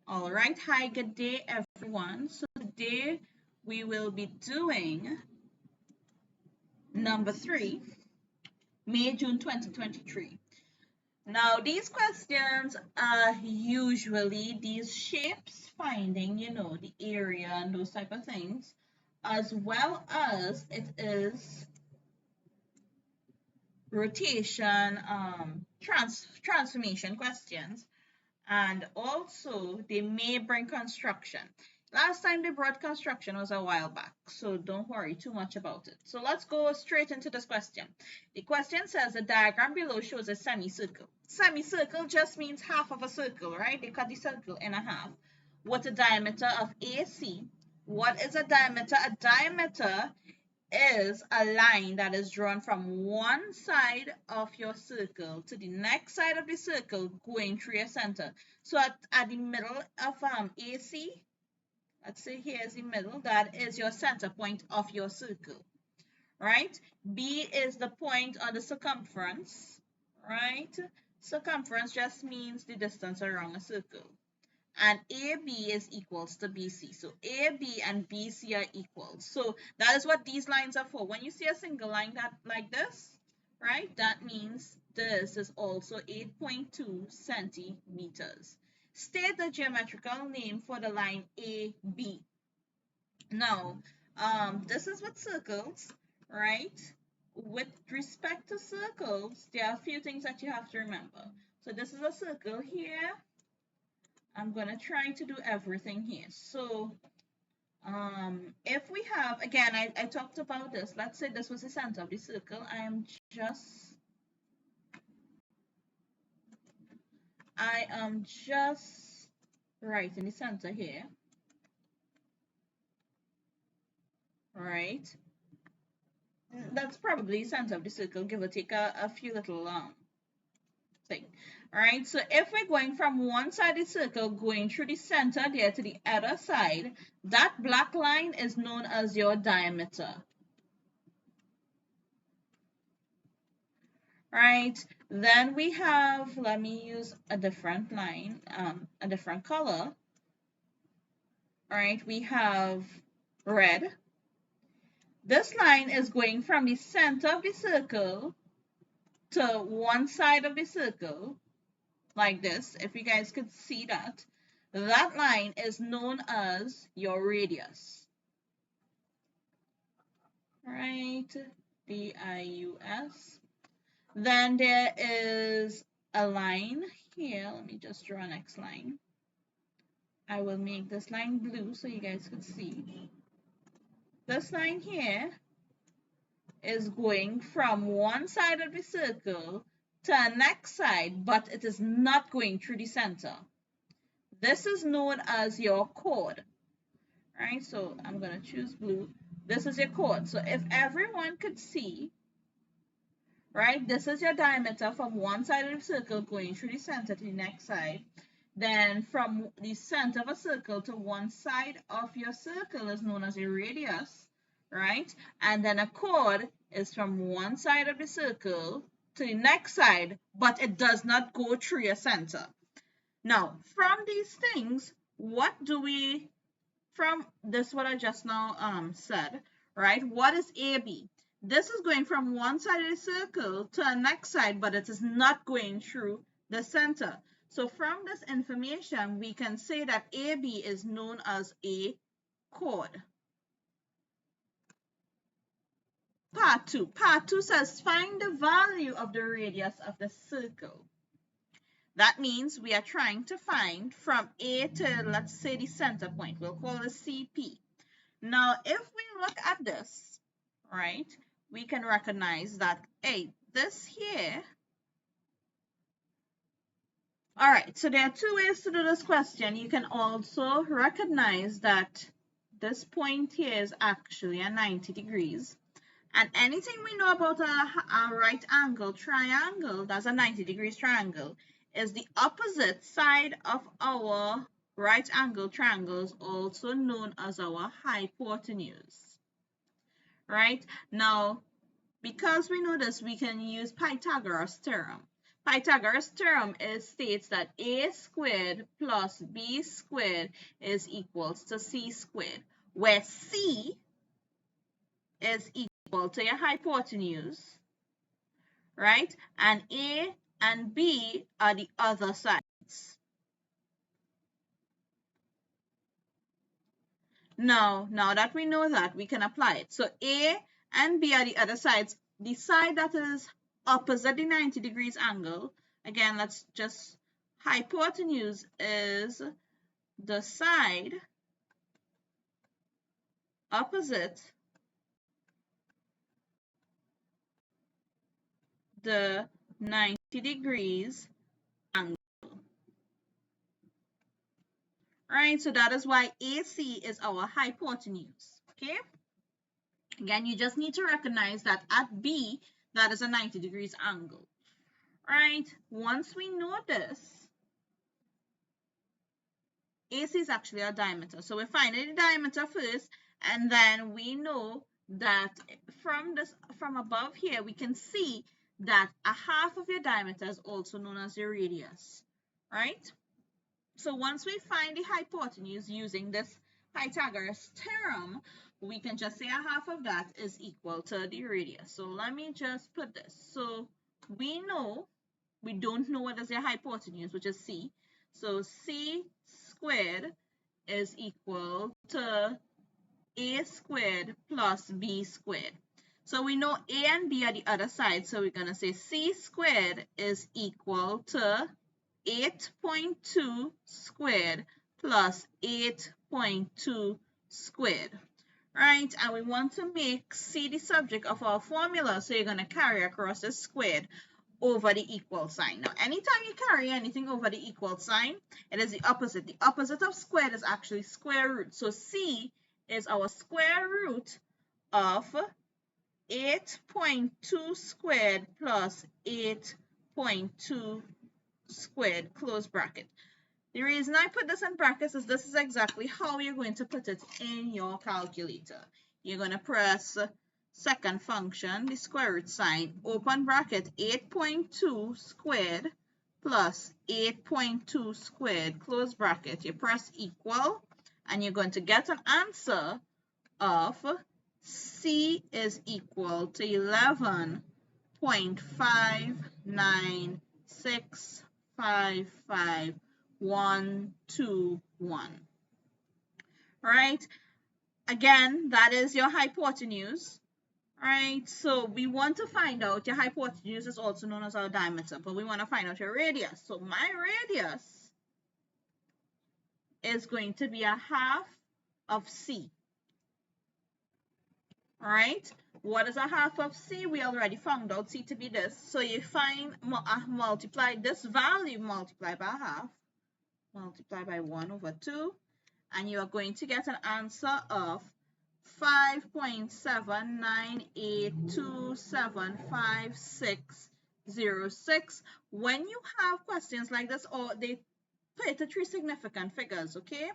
All right, hi, good day, everyone. So today we will be doing number 3, May, June 2023. Now, these questions are usually these shapes, finding, the area and those type of things, as well as it is rotation, transformation questions. And also they may bring construction. Last time they brought construction was a while back, so don't worry too much about it. So let's go straight into this question. The question says the diagram below shows a semicircle. Semicircle just means half of a circle, right? They cut the circle in a half with a diameter of AC. What is a diameter? A diameter is a line that is drawn from one side of your circle to the next side of the circle going through your center. So at the middle of AC, let's say here's the middle, that is your center point of your circle, right? B is the point on the circumference, right? Circumference just means the distance around a circle. And AB is equals to BC. So AB and BC are equal. So that is what these lines are for. When you see a single line that like this, right, that means this is also 8.2 centimeters. State the geometrical name for the line AB. Now, this is with circles, right? With respect to circles, there are a few things that you have to remember. So this is a circle here. I'm going to try to do everything here. So if we have, again, I talked about this. Let's say this was the center of the circle. I am just right in the center here. Right. That's probably the center of the circle, give or take a few little thing. All right, so if we're going from one side of the circle, going through the center there to the other side, that black line is known as your diameter. Right, then we have, let me use a different line, a different color. All right, we have red. This line is going from the center of the circle to one side of the circle, like this. If you guys could see that, that line is known as your radius. Right, D-I-U-S. Then there is a line here. Let me just draw a next line. I will make this line blue so you guys can see. This line here is going from one side of the circle to the next side, but it is not going through the center. This is known as your chord. Right, so I'm going to choose blue. This is your chord. So if everyone could see, right, this is your diameter from one side of the circle going through the center to the next side. Then from the center of a circle to one side of your circle is known as a radius, right? And then a chord is from one side of the circle to the next side, but it does not go through your center. Now, from these things, what do we, from this what I just now said, right? What is AB? This is going from one side of the circle to the next side, but it is not going through the center. So from this information, we can say that AB is known as a chord. Part 2. Part 2 says find the value of the radius of the circle. That means we are trying to find from A to, let's say, the center point. We'll call it CP. Now, if we look at this, right, we can recognize that, hey, this here. All right, so there are two ways to do this question. You can also recognize that this point here is actually a 90 degrees. And anything we know about a right angle triangle, that's a 90 degrees triangle, is the opposite side of our right angle triangles, also known as our hypotenuse. Right? Now, because we know this, we can use Pythagoras' theorem. Pythagoras theorem states that a squared plus b squared is equals to c squared, where c is equal to your hypotenuse, right? And a and b are the other sides. Now that we know that, we can apply it. So a and b are the other sides. The side that is opposite the 90 degrees angle, again, let's just, hypotenuse is the side opposite the 90 degrees angle. Right, so that is why AC is our hypotenuse. Okay, again, you just need to recognize that at B, that is a 90 degrees angle. Right, once we know this, AC is actually our diameter. So we're finding the diameter first, and then we know that from above here, we can see that a half of your diameter is also known as your radius, right? So once we find the hypotenuse using this Pythagoras theorem, we can just say a half of that is equal to the radius. So let me just put this. So we don't know what is the hypotenuse, which is c. So c squared is equal to a squared plus b squared. So we know a and b are the other side, so we're going to say c squared is equal to 8.2 squared plus 8.2 squared, right? And we want to make c the subject of our formula, so you're going to carry across the squared over the equal sign. Now, anytime you carry anything over the equal sign, it is the opposite. The opposite of squared is actually square root. So c is our square root of 8.2 squared plus 8.2 squared, close bracket. The reason I put this in brackets is this is exactly how you're going to put it in your calculator. You're going to press second function, the square root sign, open bracket, 8.2 squared plus 8.2 squared, close bracket. You press equal, and you're going to get an answer of C is equal to 11.5965521. Right? Again, that is your hypotenuse. Right? So we want to find out your hypotenuse is also known as our diameter, but we want to find out your radius. So my radius is going to be a half of C. Right? What is a half of C? We already found out C to be this. So you multiply this value, multiply by half, multiply by 1 over 2, and you are going to get an answer of 5.798275.606. When you have questions like this, or they put the 3 significant figures, okay?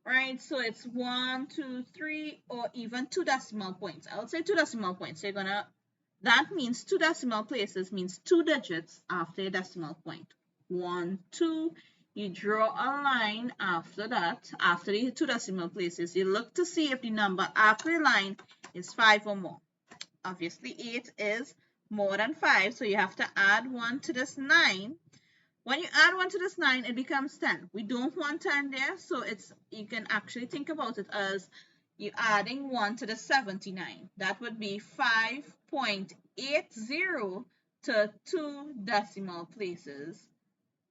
Right, so it's 1, 2, 3, or even 2 decimal points. I would say 2 decimal points. So that means 2 decimal places means 2 digits after a decimal point. 1, 2, you draw a line after that, after the 2 decimal places. You look to see if the number after the line is 5 or more. Obviously, 8 is more than 5, so you have to add 1 to this 9. When you add 1 to this 9, it becomes 10. We don't want 10 there, so you can actually think about it as you adding 1 to the 79. That would be 5.80 to 2 decimal places.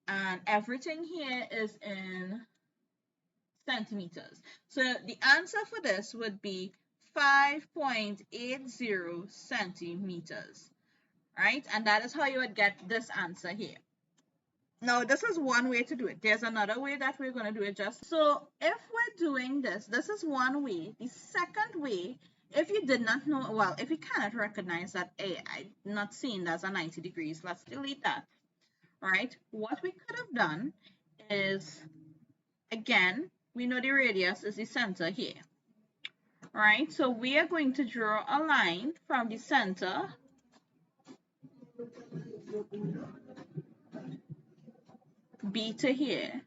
And everything here is in centimeters. So the answer for this would be 5.80 centimeters, right? And that is how you would get this answer here. Now, this is one way to do it. There's another way that we're going to do it just. So if we're doing this is one way. The second way, if you did not know, well, if you cannot recognize that, hey, I'm not seeing that's a 90 degrees, let's delete that, right? What we could have done is, again, we know the radius is the center here, right? So we are going to draw a line from the center B to here,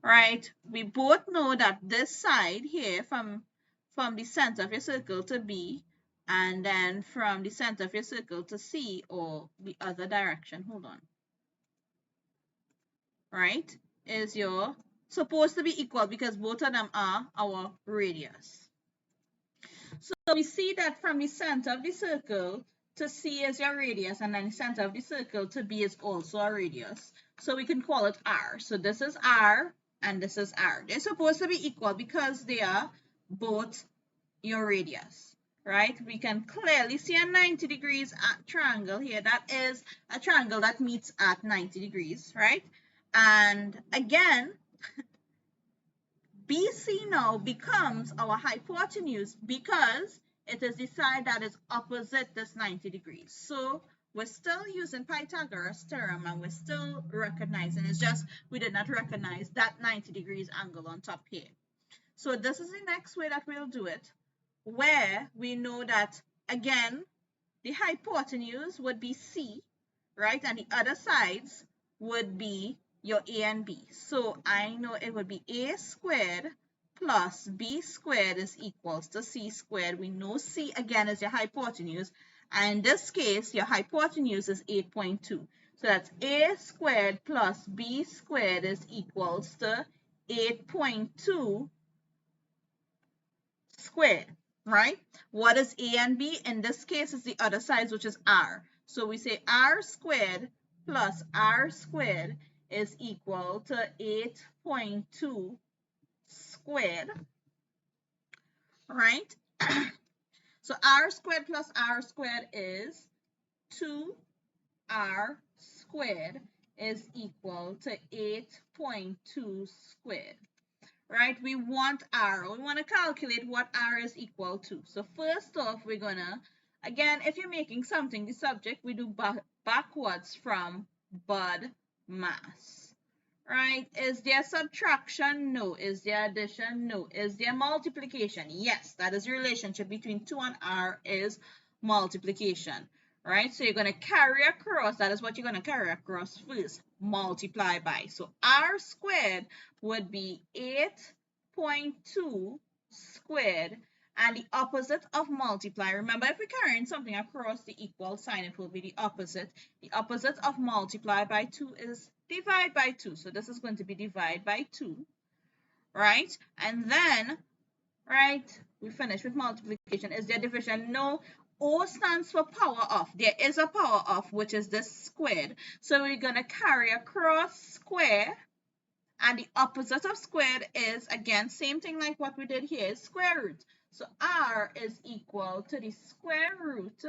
right? We both know that this side here from the center of your circle to B, and then from the center of your circle to C, or the other direction, hold on, right, is your supposed to be equal because both of them are our radius. So we see that from the center of the circle to C is your radius, and then the center of the circle to B is also a radius. So we can call it R. So this is R and this is R. They're supposed to be equal because they are both your radius, right? We can clearly see a 90 degrees triangle here. That is a triangle that meets at 90 degrees, right? And again, BC now becomes our hypotenuse because it is the side that is opposite this 90 degrees. So we're still using Pythagoras theorem and we're still recognizing, it's just we did not recognize that 90 degrees angle on top here. So this is the next way that we'll do it, where we know that, again, the hypotenuse would be C, right? And the other sides would be your A and B. So I know it would be A squared plus B squared is equals to C squared. We know C, again, is your hypotenuse. And in this case, your hypotenuse is 8.2. So that's A squared plus B squared is equals to 8.2 squared, right? What is A and B? In this case, is the other sides, which is R. So we say R squared plus R squared is equal to 8.2 squared, right? So R squared plus R squared is 2R squared is equal to 8.2 squared. Right, we want R. We want to calculate what R is equal to. So first off, we're gonna, again, if you're making something the subject, we do backwards from BUD mass. Right? Is there subtraction? No. Is there addition? No. Is there multiplication? Yes. That is the relationship between 2 and R is multiplication. Right? So you're going to carry across, that is what you're going to carry across first, multiply by. So R squared would be 8.2 squared, and the opposite of multiply, remember, if we're carrying something across the equal sign, it will be the opposite. The opposite of multiply by 2 is divide by 2. So this is going to be divide by 2, right? And then, right, we finish with multiplication. Is there division? No. O stands for power of. There is a power of, which is this squared. So we're going to carry across square, and the opposite of squared is, again, same thing like what we did here, is square root. So R is equal to the square root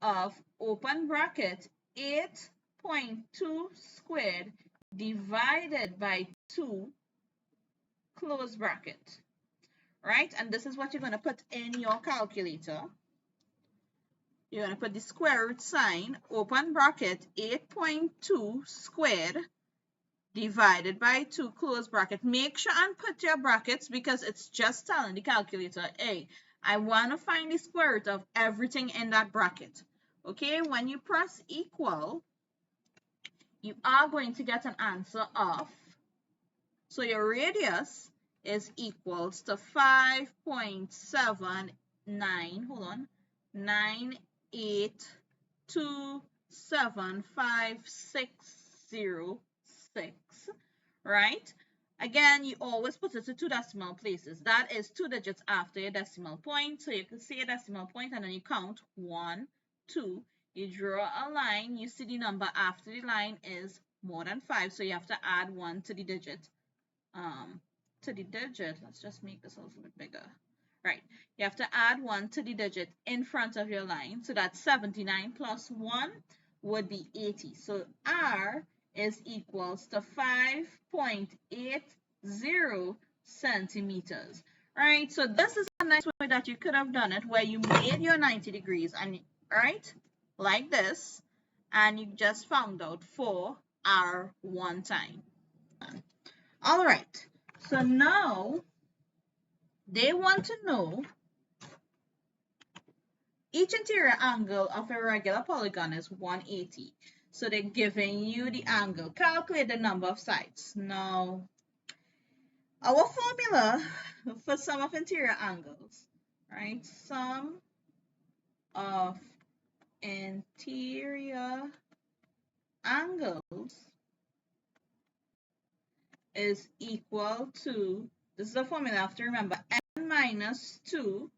of, open bracket, 8.2 squared divided by 2, close bracket. Right? And this is what you're going to put in your calculator. You're going to put the square root sign, open bracket, 8.2 squared divided by 2, close bracket. Make sure and put your brackets because it's just telling the calculator, hey, I want to find the square root of everything in that bracket. Okay, when you press equal, you are going to get an answer of, so your radius is equals to 5.79, hold on, 98275,606, right? Again, you always put it to 2 decimal places. That is 2 digits after your decimal point. So you can see a decimal point and then you count 1, 2. You draw a line. You see the number after the line is more than 5. So you have to add 1 to the digit. Let's just make this a little bit bigger. Right, you have to add 1 to the digit in front of your line. So that's 79 plus 1 would be 80. So R is equals to 5.80 centimeters. Right, so this is a nice way that you could have done it, where you made your 90 degrees and, right, like this, and you just found out for R one time. All right, so now they want to know each interior angle of a regular polygon is 180. So they're giving you the angle. Calculate the number of sides. Now, our formula for sum of interior angles, right? Sum of interior angles is equal to, this is the formula you have to remember, n minus 2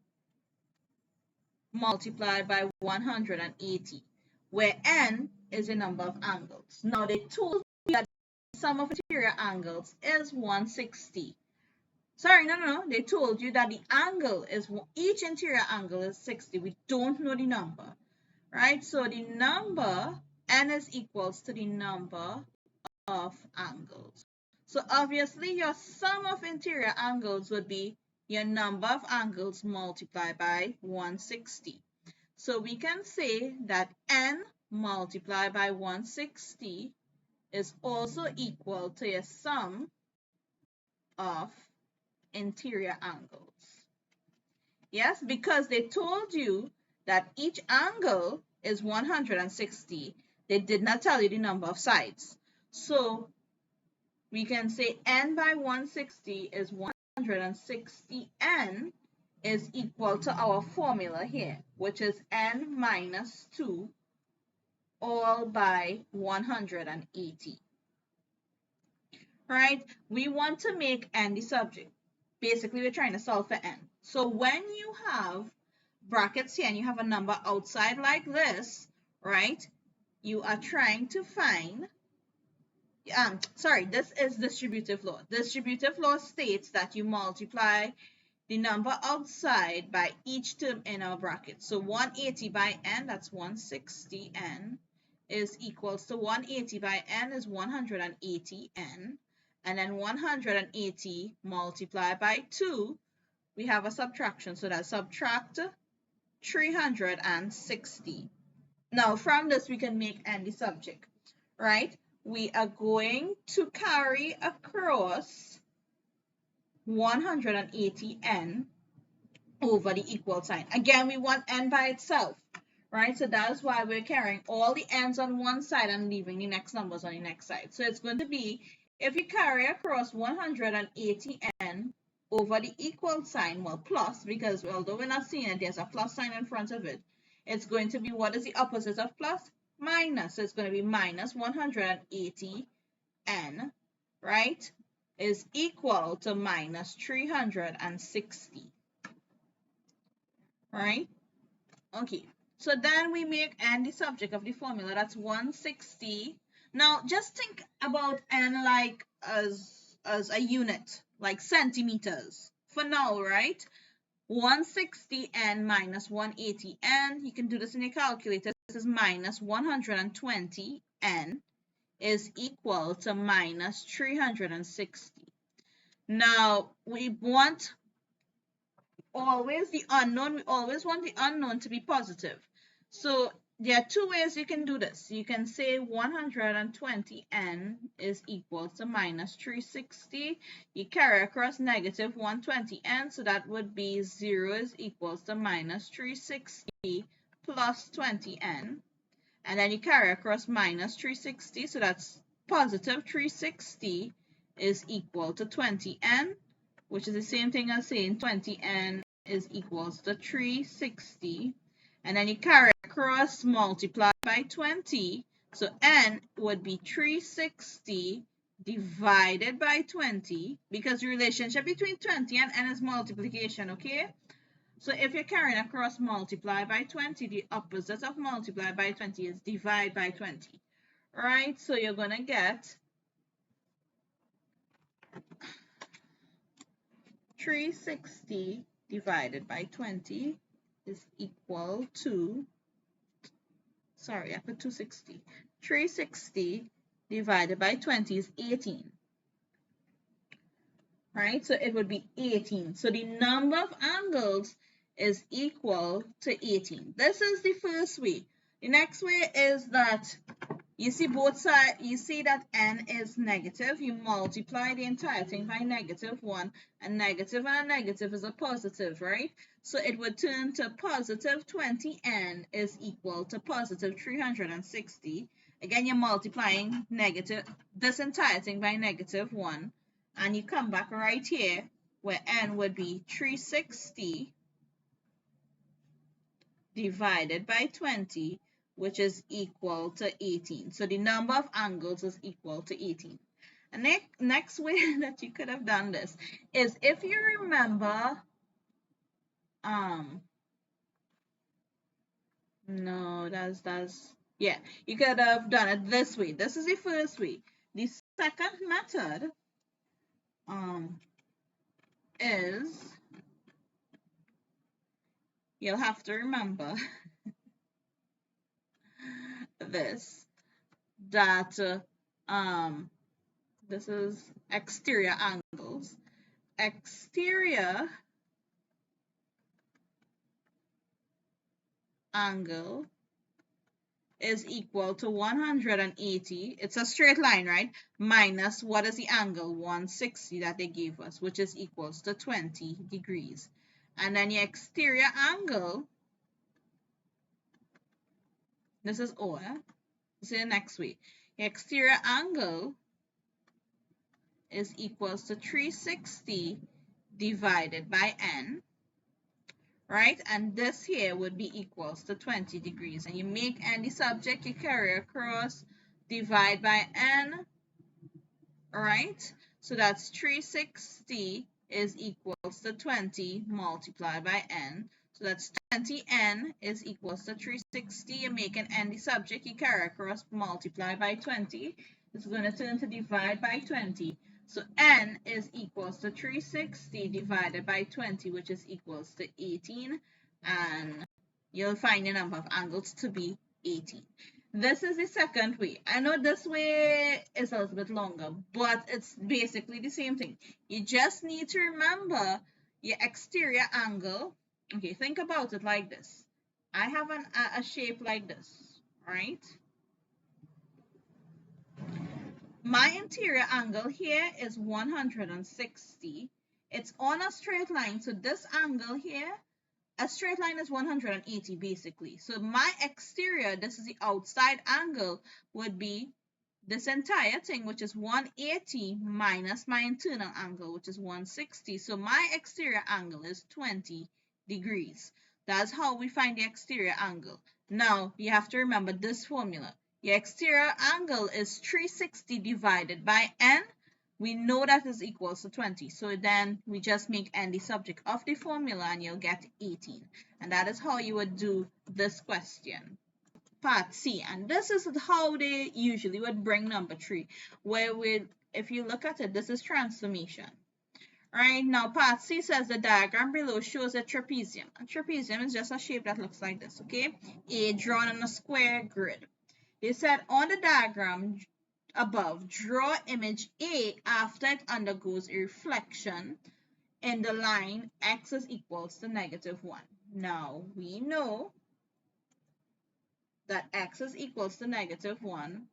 multiplied by 180, where n is the number of angles. Now they told me that the sum of interior angles is 160. Sorry, no. They told you that the angle is, each interior angle is 60. We don't know the number, right? So the number, n is equals to the number of angles. So obviously your sum of interior angles would be your number of angles multiplied by 160. So we can say that n multiplied by 160 is also equal to your sum of interior angles. Yes, because they told you that each angle is 160. They did not tell you the number of sides. So we can say n by 160 is 160n is equal to our formula here, which is n minus 2 all by 180. Right? We want to make n the subject. Basically, we're trying to solve for n. So when you have brackets here and you have a number outside like this, right? You are trying to find, this is distributive law. Distributive law states that you multiply the number outside by each term in our bracket. So 180 by n, that's 160n, is equals to 180 by n is 180n. And then 180 multiplied by 2, we have a subtraction. So that's subtract 360. Now from this, we can make n the subject, right? We are going to carry across 180n over the equal sign. Again, we want n by itself, right? So that's why we're carrying all the n's on one side and leaving the next numbers on the next side. So it's going to be, if you carry across 180n over the equal sign, well, plus, because although we're not seeing it, there's a plus sign in front of it. It's going to be, what is the opposite of plus? Minus. So it's going to be minus 180n, right, is equal to minus 360. Right? Okay. So then we make n the subject of the formula. That's 160. Now just think about n like as a unit, like centimeters. For now, right? 160n minus 180n. You can do this in your calculator. This is minus 120n is equal to minus 360. Now we want always the unknown. We always want the unknown to be positive. So there are two ways you can do this. You can say 120n is equal to minus 360. You carry across negative 120n, so that would be 0 is equals to minus 360 plus 20n. And then you carry across minus 360, so that's positive 360 is equal to 20n, which is the same thing as saying 20n is equals to 360. And then you carry across, multiply by 20. So n would be 360 divided by 20, because the relationship between 20 and n is multiplication, okay? So if you're carrying across multiply by 20, the opposite of multiply by 20 is divide by 20. All right, so you're going to get 360 divided by 20 is equal to, sorry, I put 260. 360 divided by 20 is 18. Right, so it would be 18. So the number of angles is equal to 18. This is the first way. The next way is that you see both sides, you see that n is negative. You multiply the entire thing by -1. A negative and a negative is a positive, right? So it would turn to positive 20n is equal to positive 360. Again, you're multiplying this entire thing by -1, and you come back right here where n would be 360 divided by 20, which is equal to 18. So the number of angles is equal to 18. And next way that you could have done this is, if you remember, yeah, you could have done it this way. This is the first way. The second method is, you'll have to remember this, that this is exterior angles. Exterior angle is equal to 180. It's a straight line, right? Minus, what is the angle? 160 that they gave us, which is equals to 20 degrees. And then your exterior angle, this is O. This is the next way. Your exterior angle is equals to 360 divided by n, right? And this here would be equals to 20 degrees. And you make n the subject, you carry across, divide by n, right? So that's 360 is equals to 20 multiplied by n. So that's 20n is equals to 360. You make an n the subject, you carry across, multiply by 20. It's going to turn to divide by 20. So n is equals to 360 divided by 20, which is equals to 18. And you'll find the number of angles to be 18. This is the second way. I know this way is a little bit longer, but it's basically the same thing. You just need to remember your exterior angle. Okay, think about it like this. I have a shape like this, right? My interior angle here is 160. It's on a straight line, so this angle here, a straight line is 180 basically. So my exterior, this is the outside angle, would be this entire thing, which is 180 minus my internal angle, which is 160. So my exterior angle is 20 degrees. That's how we find the exterior angle. Now, you have to remember this formula. Your exterior angle is 360 divided by n. We know that is equals to 20. So then we just make n the subject of the formula and you'll get 18. And that is how you would do this question. Part C. And this is how they usually would bring number 3. Where if you look at it, this is transformation. Alright, now part C says the diagram below shows a trapezium. A trapezium is just a shape that looks like this, okay? A drawn on a square grid. They said on the diagram above, draw image A after it undergoes a reflection in the line x is equals to -1. Now, we know that x is equals to -1.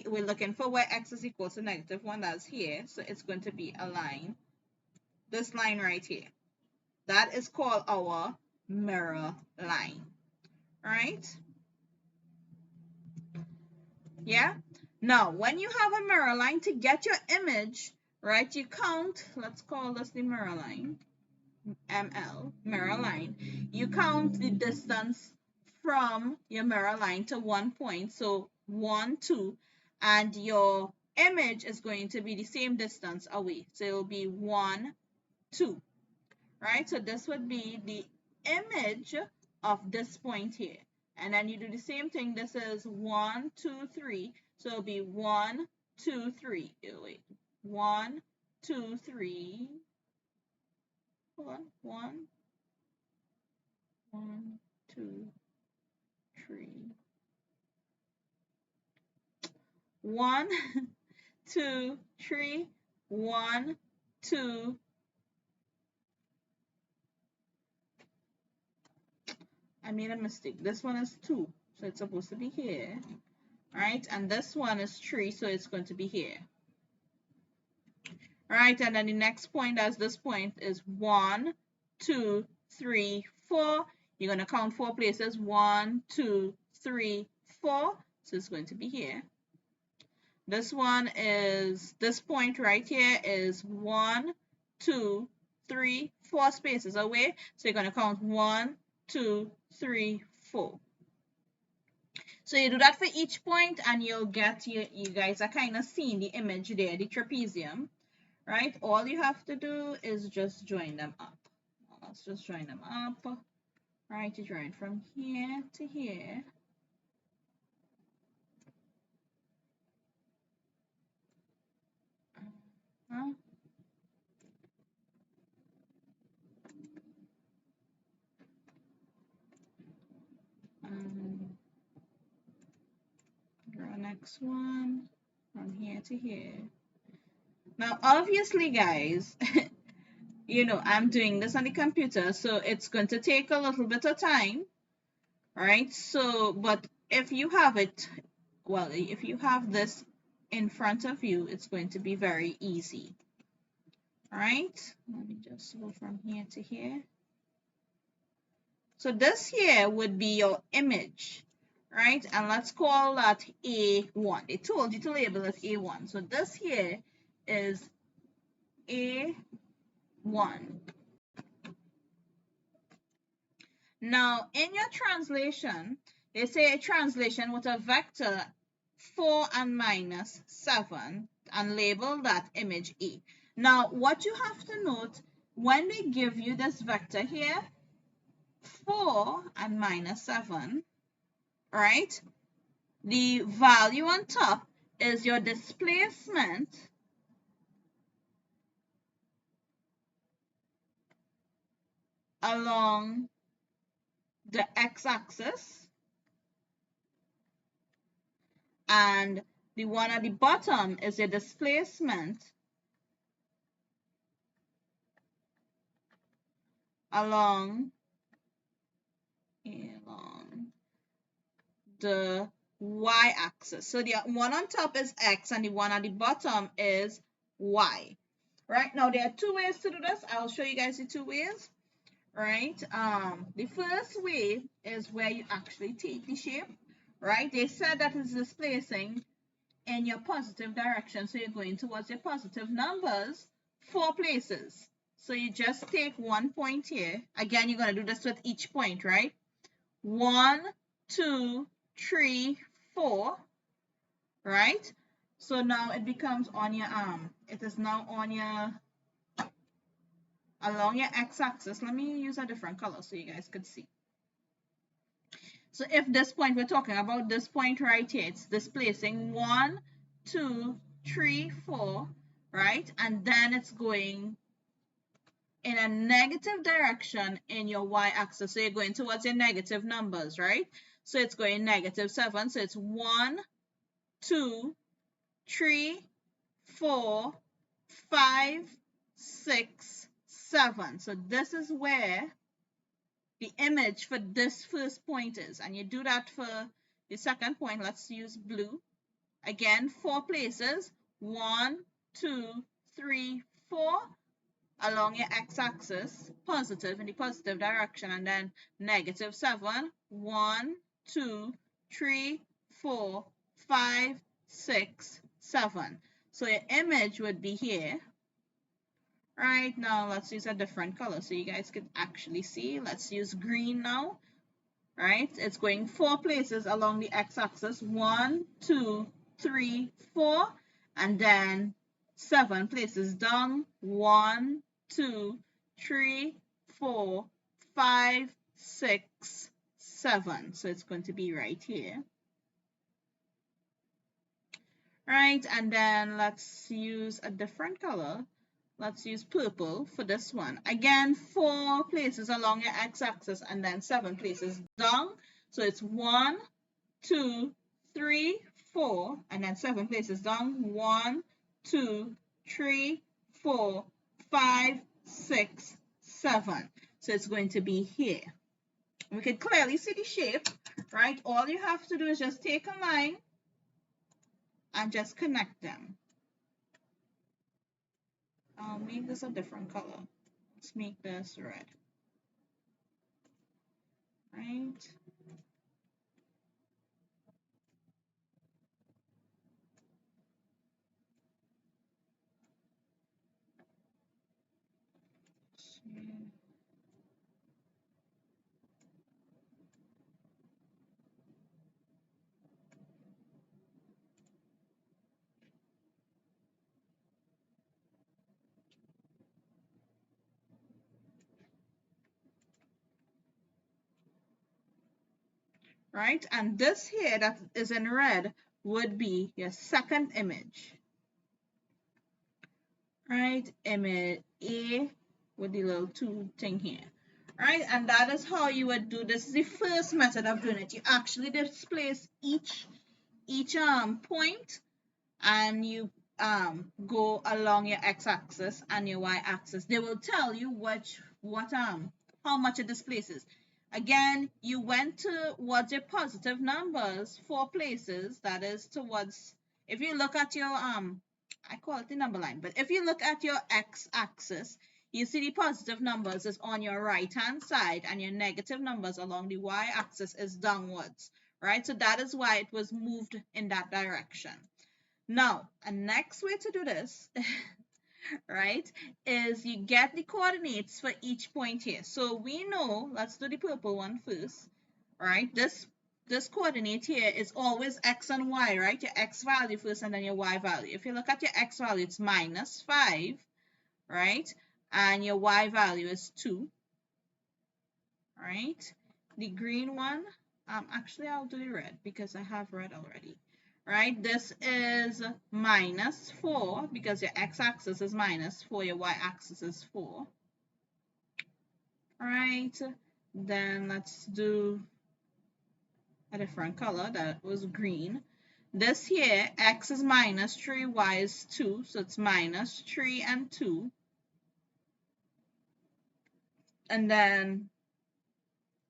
We're looking for where x is equals to -1, that's here. So it's going to be a line, this line right here. That is called our mirror line, right? Yeah? Now, when you have a mirror line, to get your image, right, you count, let's call this the mirror line, ML, mirror line. You count the distance from your mirror line to one point, so 1, 2, and your image is going to be the same distance away. So it will be 1, 2, right? So this would be the image of this point here. And then you do the same thing. This is 1, 2, 3. So it'll be 1, 2, 3. Wait. 1, 2, 3. Hold on. 1, 2, 3. 1, 2, 3. 1, 2. I made a mistake. This one is 2, so it's supposed to be here, right? And this one is 3, so it's going to be here, right? And then the next point, as this point, is 1, 2, 3, 4. You're going to count 4 places. 1, 2, 3, 4. So it's going to be here. This one is, this point right here is 1, 2, 3, 4 spaces away. So you're going to count 1, 2, 3, 4. So you do that for each point and you'll get, you guys are kind of seeing the image there, the trapezium, right? All you have to do is just join them up. Let's just join them up, right? You join from here to here. Draw next one from here to here. Now, obviously, guys, you know, I'm doing this on the computer, so it's going to take a little bit of time, right? So, but if you have it, well, if you have this in front of you, it's going to be very easy. All right, let me just go from here to here. So this here would be your image, right? And let's call that A1. They told you to label it A1. So this here is A1. Now, in your translation, they say a translation with a vector 4 and minus 7 and label that image A. Now, what you have to note, when they give you this vector here, 4 and minus 7, right? The value on top is your displacement along the x-axis, and the one at the bottom is your displacement along the y-axis. So the one on top is x and the one at the bottom is y. Right, now there are two ways to do this. I'll show you guys the two ways. Right, the first way is where you actually take the shape, right? They said that it's displacing in your positive direction, so you're going towards your positive numbers 4 places. So you just take one point here. Again, you're going to do this with each point, right? 1, 2, 3, 4, right? So now it becomes on your it is now on your along your x-axis. Let me use a different color so you guys could see. So if this point, we're talking about this point right here, it's displacing 1, 2, 3, 4, right? And then it's going in a negative direction in your y-axis. So you're going towards your negative numbers, right? So it's going negative 7. So it's 1, 2, 3, 4, 5, 6, 7. So this is where the image for this first point is. And you do that for the second point. Let's use blue. Again, 4 places. 1, 2, 3, 4 along your x-axis, positive in the positive direction, and then negative 7. 1, 2, 3, 4, 5, 6, 7. So your image would be here. Right, now let's use a different color so you guys can actually see. Let's use green now. Right, it's going 4 places along the x-axis. 1, 2, 3, 4, and then 7 places down. 1, 2, 3, 4, 5, 6, 7. So it's going to be right here. Right, and then let's use a different color. Let's use purple for this one. Again, 4 places along your x-axis and then 7 places down. So it's 1, 2, 3, 4, and then 7 places down. 1, 2, 3, 4, 5, 6, 7. So it's going to be here. We can clearly see the shape, right? All you have to do is just take a line and just connect them. I'll make this a different color. Let's make this red. Right? right? And this here that is in red would be your second image, right? Image A with the little 2 thing here, right? And that is how you would do this. Is the first method of doing it. You actually displace each point, and you go along your x-axis and your y-axis. They will tell you how much it displaces. Again, you went towards your positive numbers 4 places. That is towards, if you look at your I call it the number line, but if you look at your x-axis, you see the positive numbers is on your right hand side and your negative numbers along the y-axis is downwards, right? So that is why it was moved in that direction. Now, a next way to do this, right, is you get the coordinates for each point here. So we know, let's do the purple one first, right? This coordinate here is always x and y, right? Your x value first and then your y value. If you look at your x value, it's -5, right? And your y value is 2, right? The green one, actually I'll do the red because I have red already. Right, this is -4 because your x-axis is -4, your y-axis is 4. Right, then let's do a different color. That was green. This here, x is -3, y is 2, so it's -3 and 2. And then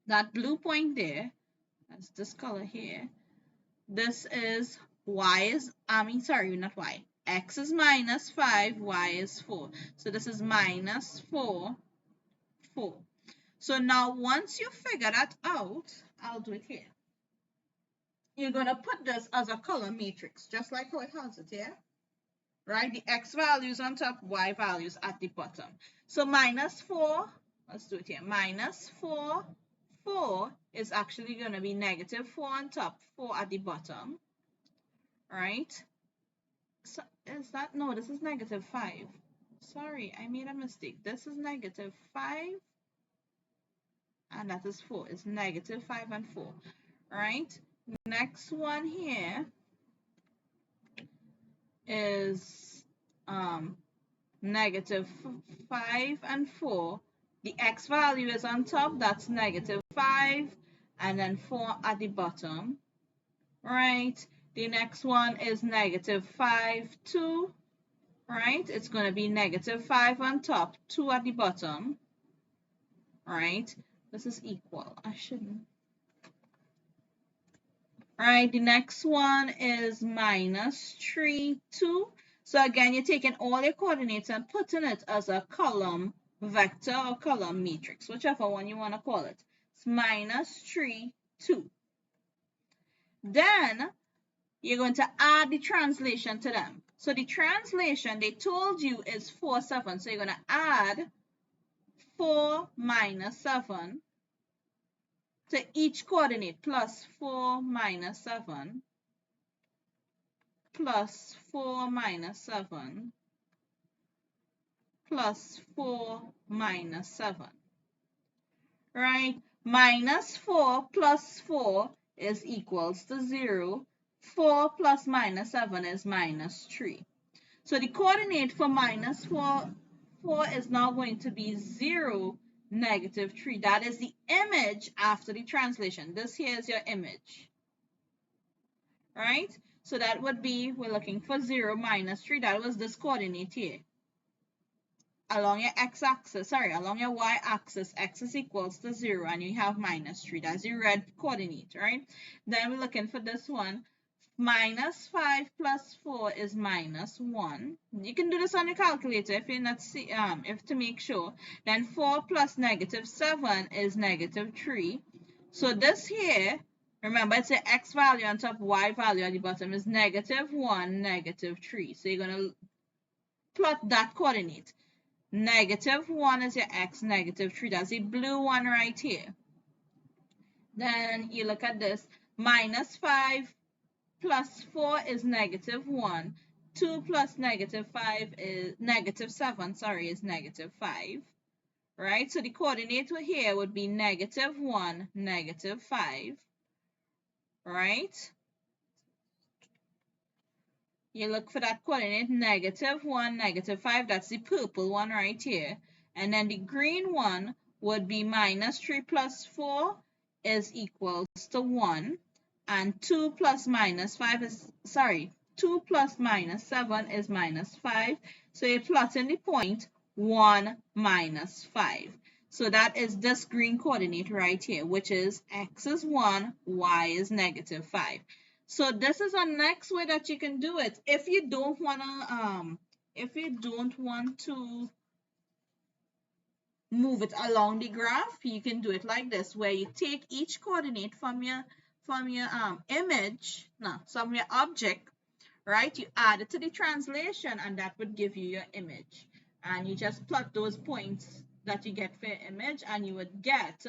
that blue point there, that's this color here, this is not y. X is -5, y is 4. So this is -4, 4. So now once you figure that out, I'll do it here. You're going to put this as a column matrix, just like how it has it here. Right? The x values on top, y values at the bottom. So -4, let's do it here. -4, 4 is actually going to be -4 on top, 4 at the bottom. Right? So is that, no, this is -5. Sorry, I made a mistake. This is -5 and that is 4. It's -5 and 4. Right? Next one here is -5 and 4. The x value is on top, that's -5, and then 4 at the bottom. Right? The next one is -5, 2. Right? It's going to be -5 on top, 2 at the bottom. Right? This is equal. I shouldn't. Right, the next one is -3, 2. So again, you're taking all your coordinates and putting it as a column vector or column matrix, whichever one you want to call it. It's -3, 2. Then you're going to add the translation to them. So the translation they told you is 4, 7. So you're going to add 4 - 7 to each coordinate, +4 - 7, +4 - 7, +4 - 7. Right? -4 + 4 is equals to 0. 4 + -7 is -3. So the coordinate for -4 is now going to be 0, -3. That is the image after the translation. This here is your image. Right? So that would be, we're looking for 0, -3. That was this coordinate here. Along your x-axis, along your y-axis, x is equals to 0, and you have -3. That's the red coordinate, right? Then we're looking for this one. -5 + 4 is -1. You can do this on your calculator if you're not if to make sure. Then 4 + -7 is -3. So this here, remember it's the x value on top, y value at the bottom is -1, -3. So you're going to plot that coordinate. -1 is your x, -3. That's the blue one right here. Then you look at this. -5 + 4 is -1. 2 + -5 is -7. Is -5. Right? So the coordinate here would be -1, -5. right? You look for that coordinate, -1, -5. That's the purple one right here. And then the green one would be -3 plus 4 is equals to 1. And 2 plus -5 is, 2 plus -7 is -5. So you're plotting the point 1 minus 5. So that is this green coordinate right here, which is x is 1, y is -5. So this is a next way that you can do it. If you don't want to move it along the graph, you can do it like this, where you take each coordinate from your image, no, from your object, right? You add it to the translation, and that would give you your image. And you just plot those points that you get for your image, and you would get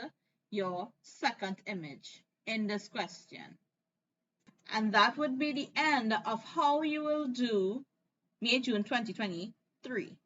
your second image in this question. And that would be the end of how you will do May, June 2023.